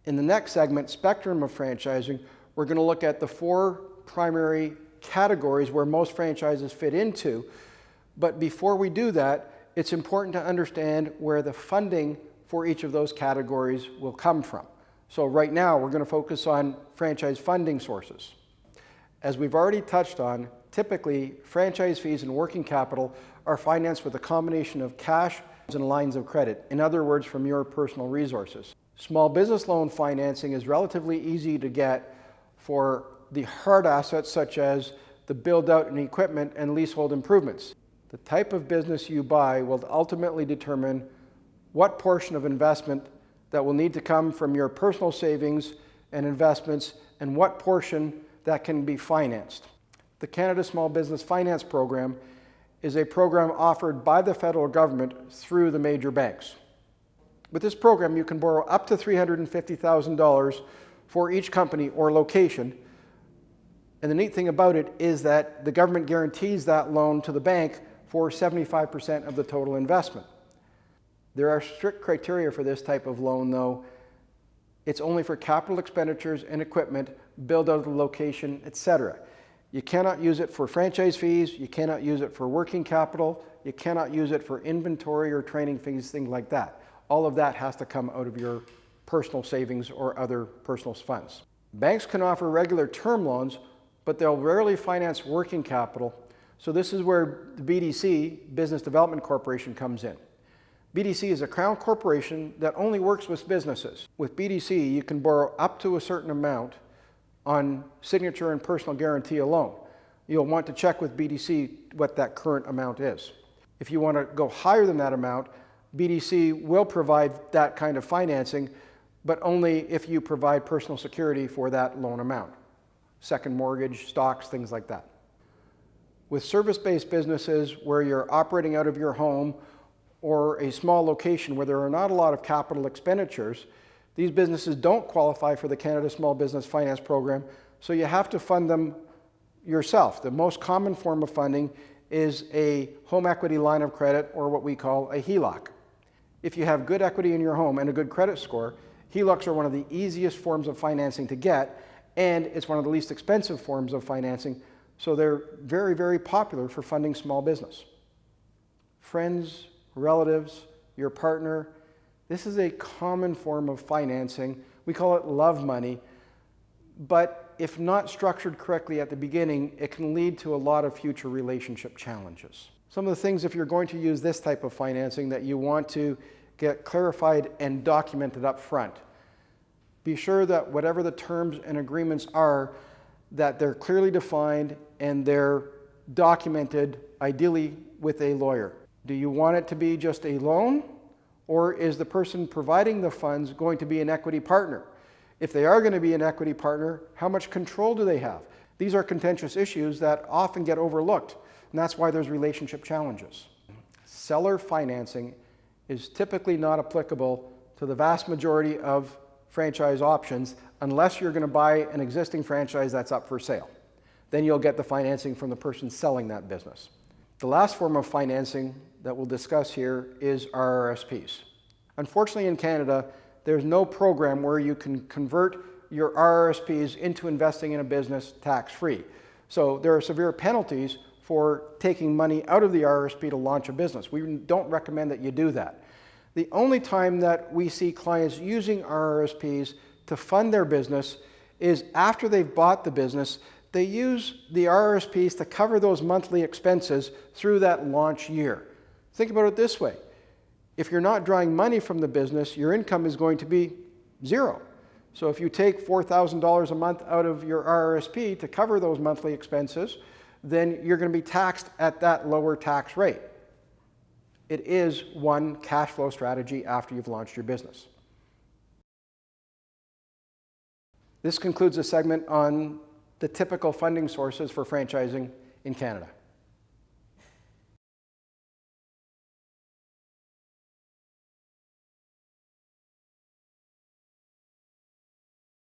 In the next segment, Spectrum of Franchising, we're going to look at the 4 primary categories where most franchises fit into. But before we do that, it's important to understand where the funding for each of those categories will come from. So right now, we're going to focus on franchise funding sources. As we've already touched on, typically, franchise fees and working capital are financed with a combination of cash and lines of credit. In other words, from your personal resources. Small business loan financing is relatively easy to get for the hard assets such as the build-out and equipment and leasehold improvements. The type of business you buy will ultimately determine what portion of investment that will need to come from your personal savings and investments and what portion that can be financed. The Canada Small Business Finance Program is a program offered by the federal government through the major banks. With this program, you can borrow up to $350,000 for each company or location. And the neat thing about it is that the government guarantees that loan to the bank for 75% of the total investment. There are strict criteria for this type of loan, though. It's only for capital expenditures and equipment, build out of the location, etc. You cannot use it for franchise fees, you cannot use it for working capital, you cannot use it for inventory or training fees, things like that. All of that has to come out of your personal savings or other personal funds. Banks can offer regular term loans, but they'll rarely finance working capital. So this is where the BDC, Business Development Corporation, comes in. BDC is a crown corporation that only works with businesses. With BDC, you can borrow up to a certain amount on signature and personal guarantee alone. You'll want to check with BDC what that current amount is. If you want to go higher than that amount, BDC will provide that kind of financing, but only if you provide personal security for that loan amount. Second mortgage, stocks, things like that. With service-based businesses where you're operating out of your home or a small location where there are not a lot of capital expenditures, these businesses don't qualify for the Canada Small Business Finance Program, so you have to fund them yourself. The most common form of funding is a home equity line of credit, or what we call a HELOC. If you have good equity in your home and a good credit score, HELOCs are one of the easiest forms of financing to get, and it's one of the least expensive forms of financing, so they're very, very popular for funding small business. Friends, relatives, your partner, this is a common form of financing. We call it love money, but if not structured correctly at the beginning, it can lead to a lot of future relationship challenges. Some of the things, if you're going to use this type of financing, that you want to get clarified and documented up front. Be sure that whatever the terms and agreements are, that they're clearly defined and they're documented, ideally with a lawyer. Do you want it to be just a loan, or is the person providing the funds going to be an equity partner? If they are going to be an equity partner, how much control do they have? These are contentious issues that often get overlooked, and that's why there's relationship challenges. Seller financing is typically not applicable to the vast majority of franchise options unless you're going to buy an existing franchise that's up for sale. Then you'll get the financing from the person selling that business. The last form of financing that we'll discuss here is RRSPs. Unfortunately, in Canada, there's no program where you can convert your RRSPs into investing in a business tax-free. So there are severe penalties for taking money out of the RRSP to launch a business. We don't recommend that you do that. The only time that we see clients using RRSPs to fund their business is after they've bought the business. They use the RRSPs to cover those monthly expenses through that launch year. Think about it this way. If you're not drawing money from the business, your income is going to be zero. So if you take $4,000 a month out of your RRSP to cover those monthly expenses, then you're going to be taxed at that lower tax rate. It is one cash flow strategy after you've launched your business. This concludes a segment on the typical funding sources for franchising in Canada.